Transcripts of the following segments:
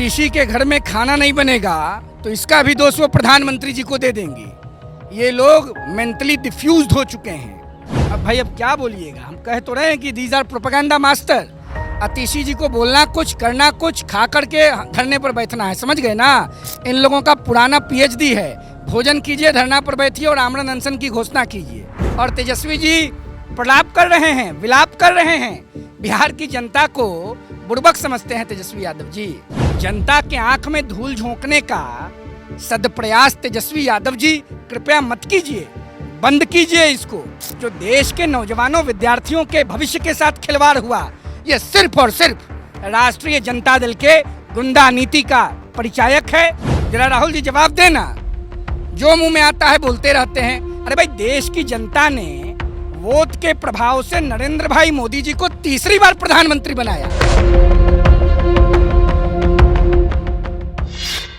आतिशी के घर में खाना नहीं बनेगा तो इसका भी दोष वो प्रधानमंत्री जी को दे देंगे। ये लोग मेंटली डिफ्यूज्ड हो चुके हैं। अब भाई अब क्या बोलिएगा, हम कह तो रहे हैं कि दीज आर प्रोपेगेंडा मास्टर। आतिशी जी को बोलना कुछ, करना कुछ, खा करके धरने पर बैठना है, समझ गए ना। इन लोगों का पुराना पीएचडी है। भोजन कीजिए, धरना पर बैठिए और आमरण अनशन की घोषणा कीजिए। और तेजस्वी जी प्रलाप कर रहे हैं, विलाप कर रहे हैं। बिहार की जनता को बुड़बक समझते हैं तेजस्वी यादव जी। जनता के आंख में धूल झोंकने का सदप्रयास तेजस्वी यादव जी कृपया मत कीजिए, बंद कीजिए इसको। जो देश के नौजवानों विद्यार्थियों के भविष्य के साथ खिलवाड़ हुआ, ये सिर्फ और सिर्फ राष्ट्रीय जनता दल के गुंडा नीति का परिचायक है। जरा राहुल जी जवाब देना, जो मुंह में आता है बोलते रहते हैं। अरे भाई, देश की जनता ने वोट के प्रभाव से नरेंद्र भाई मोदी जी को तीसरी बार प्रधानमंत्री बनाया।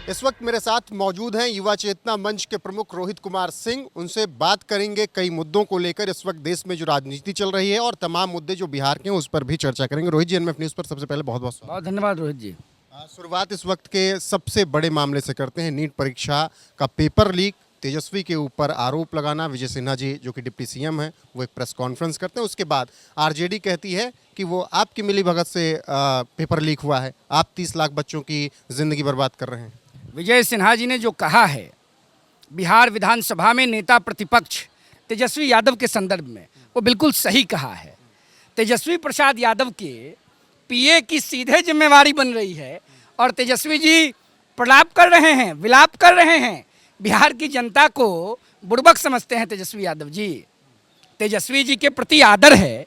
इस वक्त मेरे साथ मौजूद हैं युवा चेतना मंच के प्रमुख रोहित कुमार सिंह। उनसे बात करेंगे कई मुद्दों को लेकर, इस वक्त देश में जो राजनीति चल रही है और तमाम मुद्दे जो बिहार के हैं उस पर भी चर्चा करेंगे। रोहित जी, एनएफ न्यूज़ पर सबसे पहले बहुत बहुत धन्यवाद रोहित जी। शुरुआत इस वक्त के सबसे बड़े मामले से करते हैं, नीट परीक्षा का पेपर लीक। तेजस्वी के ऊपर आरोप लगाना, विजय सिन्हा जी जो कि डिप्टी सीएम हैं वो एक प्रेस कॉन्फ्रेंस करते हैं। उसके बाद आरजेडी कहती है कि वो आपकी मिलीभगत से पेपर लीक हुआ है, आप 30 लाख बच्चों की ज़िंदगी बर्बाद कर रहे हैं। विजय सिन्हा जी ने जो कहा है बिहार विधानसभा में नेता प्रतिपक्ष तेजस्वी यादव के संदर्भ में, वो बिल्कुल सही कहा है। तेजस्वी प्रसाद यादव के पीए की सीधे जिम्मेवारी बन रही है और तेजस्वी जी प्रलाप कर रहे हैं, विलाप कर रहे हैं। बिहार की जनता को बुड़बक समझते हैं तेजस्वी यादव जी। तेजस्वी जी के प्रति आदर है,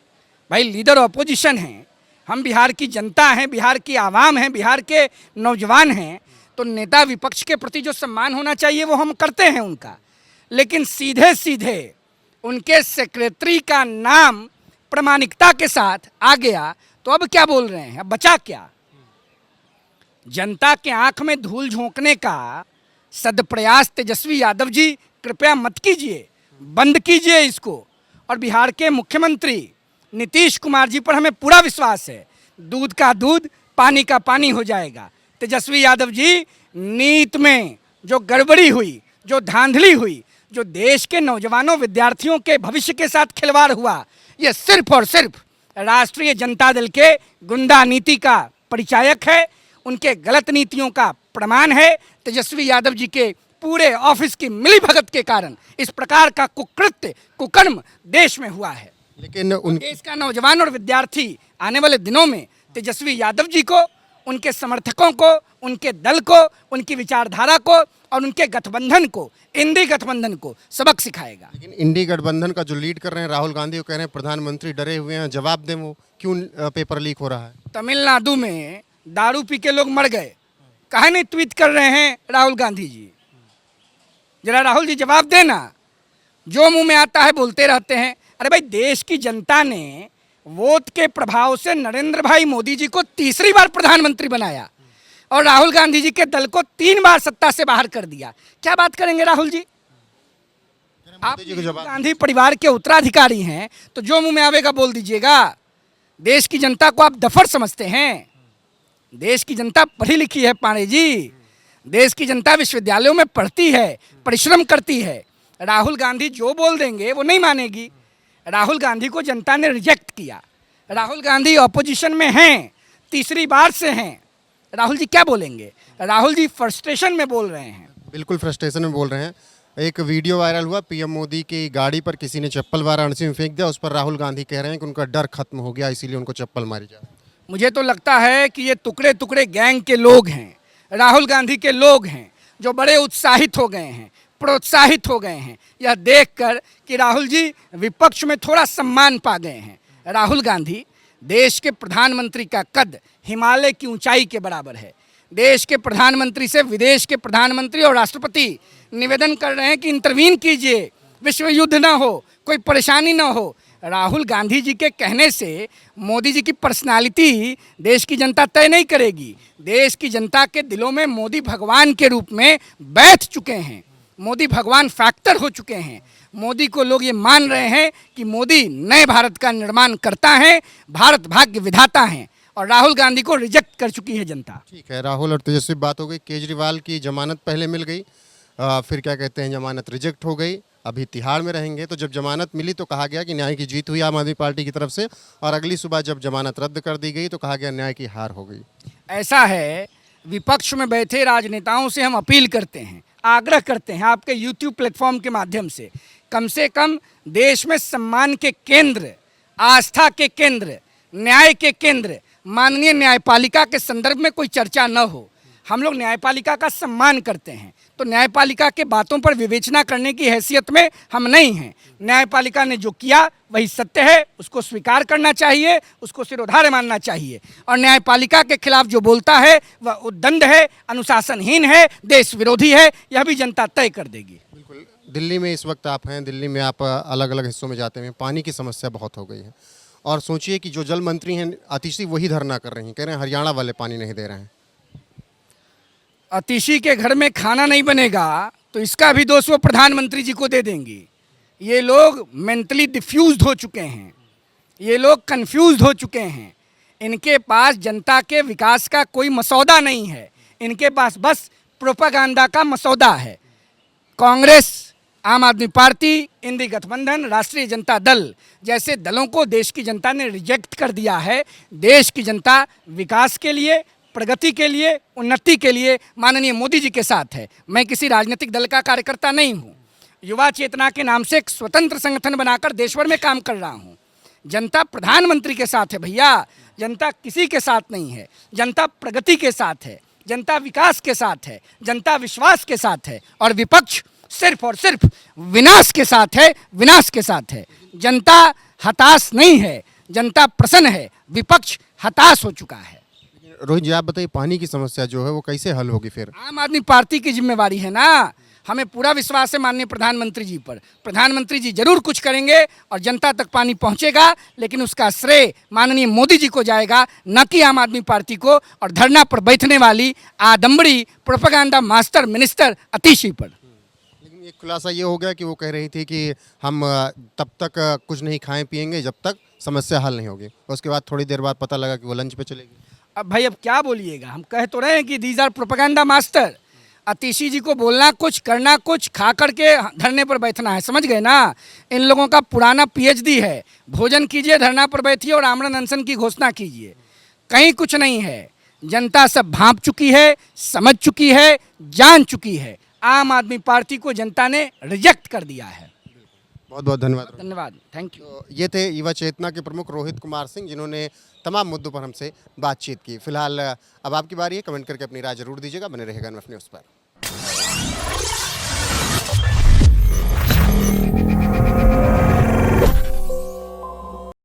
भाई लीडर ऑपोजिशन हैं, हम बिहार की जनता हैं, बिहार की आवाम हैं, बिहार के नौजवान हैं, तो नेता विपक्ष के प्रति जो सम्मान होना चाहिए वो हम करते हैं उनका। लेकिन सीधे सीधे उनके सेक्रेटरी का नाम प्रामाणिकता के साथ आ गया तो अब क्या बोल रहे हैं, अब बचा क्या। जनता के आंख में धूल झोंकने का सदप्रयास तेजस्वी यादव जी कृपया मत कीजिए, बंद कीजिए इसको। और बिहार के मुख्यमंत्री नीतीश कुमार जी पर हमें पूरा विश्वास है, दूध का दूध पानी का पानी हो जाएगा। तेजस्वी यादव जी, नीट में जो गड़बड़ी हुई, जो धांधली हुई, जो देश के नौजवानों विद्यार्थियों के भविष्य के साथ खिलवाड़ हुआ, ये सिर्फ और सिर्फ राष्ट्रीय जनता दल के गुंडा नीति का परिचायक है, उनके गलत नीतियों का प्रमाण है। तेजस्वी यादव जी के पूरे ऑफिस की मिलीभगत के कारण इस प्रकार का कुकृत्य, कुकर्म देश में हुआ है। लेकिन देश का नौजवान और विद्यार्थी आने वाले दिनों में तेजस्वी यादव जी को, उनके समर्थकों को, उनके दल को, उनकी विचारधारा को और उनके गठबंधन को, इंडी गठबंधन को सबक सिखाएगा। लेकिन इंडी गठबंधन का जो लीड कर रहे हैं राहुल गांधी, वो कह रहे हैं प्रधानमंत्री डरे हुए हैं, जवाब दें वो क्यों पेपर लीक हो रहा है। तमिलनाडु में दारू पी के लोग मर गए, काहे नहीं ट्वीट कर रहे हैं राहुल गांधी जी। जरा राहुल जी जवाब देना, जो मुंह में आता है बोलते रहते हैं। अरे भाई, देश की जनता ने वोट के प्रभाव से नरेंद्र भाई मोदी जी को तीसरी बार प्रधानमंत्री बनाया और राहुल गांधी जी के दल को 3 बार सत्ता से बाहर कर दिया। क्या बात करेंगे राहुल जी? आप गांधी परिवार के उत्तराधिकारी हैं तो जो मुंह में आवेगा बोल दीजिएगा। देश की जनता को आप दफर समझते हैं। देश की जनता पढ़ी लिखी है पांडे जी, देश की जनता विश्वविद्यालयों में पढ़ती है, परिश्रम करती है। राहुल गांधी जो बोल देंगे वो नहीं मानेगी। राहुल गांधी को जनता ने रिजेक्ट किया। राहुल गांधी ऑपोजिशन में हैं, तीसरी बार से हैं। राहुल जी क्या बोलेंगे? राहुल जी फ्रस्ट्रेशन में बोल रहे हैं। बिल्कुल फ्रस्ट्रेशन में बोल रहे हैं। एक वीडियो वायरल हुआ, पीएम मोदी की गाड़ी पर किसी ने चप्पल वाराणसी में फेंक दिया, उस पर राहुल गांधी कह रहे हैं कि उनका डर खत्म हो गया, इसीलिए उनको चप्पल मारी जाए। मुझे तो लगता है कि ये टुकड़े टुकड़े गैंग के लोग हैं, राहुल गांधी के लोग हैं, जो बड़े उत्साहित हो गए हैं, प्रोत्साहित हो गए हैं यह देखकर कि राहुल जी विपक्ष में थोड़ा सम्मान पा गए हैं। राहुल गांधी, देश के प्रधानमंत्री का कद हिमालय की ऊंचाई के बराबर है। देश के प्रधानमंत्री से विदेश के प्रधानमंत्री और राष्ट्रपति निवेदन कर रहे हैं कि इंटरवीन कीजिए, विश्व युद्ध ना हो, कोई परेशानी ना हो। राहुल गांधी जी के कहने से मोदी जी की पर्सनालिटी देश की जनता तय नहीं करेगी। देश की जनता के दिलों में मोदी भगवान के रूप में बैठ चुके हैं, मोदी भगवान फैक्टर हो चुके हैं। मोदी को लोग ये मान रहे हैं कि मोदी नए भारत का निर्माण करता है, भारत भाग्य विधाता हैं। और राहुल गांधी को रिजेक्ट कर चुकी है जनता। ठीक है, राहुल और तेजस्वी बात हो गई। केजरीवाल की जमानत पहले मिल गई, फिर क्या कहते हैं जमानत रिजेक्ट हो गई, अभी तिहाड़ में रहेंगे। तो जब जमानत मिली तो कहा गया कि न्याय की जीत हुई आम आदमी पार्टी की तरफ से, और अगली सुबह जब जमानत रद्द कर दी गई तो कहा गया न्याय की हार हो गई। ऐसा है, विपक्ष में बैठे राजनेताओं से हम अपील करते हैं, आग्रह करते हैं आपके यूट्यूब प्लेटफॉर्म के माध्यम से कम देश में सम्मान के केंद्र, आस्था के केंद्र, न्याय के केंद्र माननीय न्यायपालिका के संदर्भ में कोई चर्चा न हो। हम लोग न्यायपालिका का सम्मान करते हैं, तो न्यायपालिका के बातों पर विवेचना करने की हैसियत में हम नहीं हैं। न्यायपालिका ने जो किया वही सत्य है, उसको स्वीकार करना चाहिए, उसको सिरोधार्य मानना चाहिए। और न्यायपालिका के खिलाफ जो बोलता है वह उद्दंड है, अनुशासनहीन है, देश विरोधी है, यह भी जनता तय कर देगी। बिल्कुल। दिल्ली में इस वक्त आप हैं, दिल्ली में आप अलग अलग हिस्सों में जाते हैं, पानी की समस्या बहुत हो गई है। और सोचिए कि जो जल मंत्री हैं आतिशी वही धरना कर रही हैं, कह रहे हैं हरियाणा वाले पानी नहीं दे रहे हैं। अतिशी के घर में खाना नहीं बनेगा तो इसका भी दोष वो प्रधानमंत्री जी को दे देंगी। ये लोग मेंटली डिफ्यूज्ड हो चुके हैं, ये लोग कंफ्यूज्ड हो चुके हैं। इनके पास जनता के विकास का कोई मसौदा नहीं है, इनके पास बस प्रोपागेंडा का मसौदा है। कांग्रेस, आम आदमी पार्टी, इंडी गठबंधन, राष्ट्रीय जनता दल जैसे दलों को देश की जनता ने रिजेक्ट कर दिया है। देश की जनता विकास के लिए, प्रगति के लिए, उन्नति के लिए माननीय मोदी जी के साथ है। मैं किसी राजनीतिक दल का कार्यकर्ता नहीं हूँ, युवा चेतना के नाम से एक स्वतंत्र संगठन बनाकर देशभर में काम कर रहा हूँ। जनता प्रधानमंत्री के साथ है भैया, जनता किसी के साथ नहीं है। जनता प्रगति के साथ है, जनता विकास के साथ है, जनता विश्वास के साथ है। और विपक्ष सिर्फ और सिर्फ विनाश के साथ है, विनाश के साथ है। जनता हताश नहीं है, जनता प्रसन्न है, विपक्ष हताश हो चुका है। रोहित जी, आप बताइए पानी की समस्या जो है वो कैसे हल होगी फिर? आम आदमी पार्टी की जिम्मेवारी है ना। हमें पूरा विश्वास है माननीय प्रधानमंत्री जी पर। प्रधानमंत्री जी जरूर कुछ करेंगे और जनता तक पानी पहुंचेगा, लेकिन उसका श्रेय माननीय मोदी जी को जाएगा, न कि आम आदमी पार्टी को और धरना पर बैठने वाली आदमबड़ी प्रोपेगेंडा मास्टर मिनिस्टर अतिशी पर। लेकिन एक खुलासा ये हो गया कि वो कह रही थी कि हम तब तक कुछ नहीं खाएं पिएंगे जब तक समस्या हल नहीं होगी। उसके बाद थोड़ी देर बाद पता लगा कि वो लंच पे चलेगी। अब भाई अब क्या बोलिएगा, हम कह तो रहे हैं कि these are propaganda master. Atishi ji को बोलना कुछ, करना कुछ, खा करके धरने पर बैठना है, समझ गए ना। इन लोगों का पुराना पीएचडी है, भोजन कीजिए, धरना पर बैठिए और आमरण अनशन की घोषणा कीजिए। कहीं कुछ नहीं है। जनता सब भांप चुकी है, समझ चुकी है, जान चुकी है। आम आदमी पार्टी को जनता ने रिजेक्ट कर दिया है। बहुत बहुत धन्यवाद। धन्यवाद, थैंक यू। तो ये थे युवा चेतना के प्रमुख रोहित कुमार सिंह, जिन्होंने तमाम मुद्दों पर हमसे बातचीत की। फिलहाल अब आपकी बारी है, कमेंट करके अपनी राय जरूर दीजिएगा। बने रहेगा एनएफ न्यूज़ पर।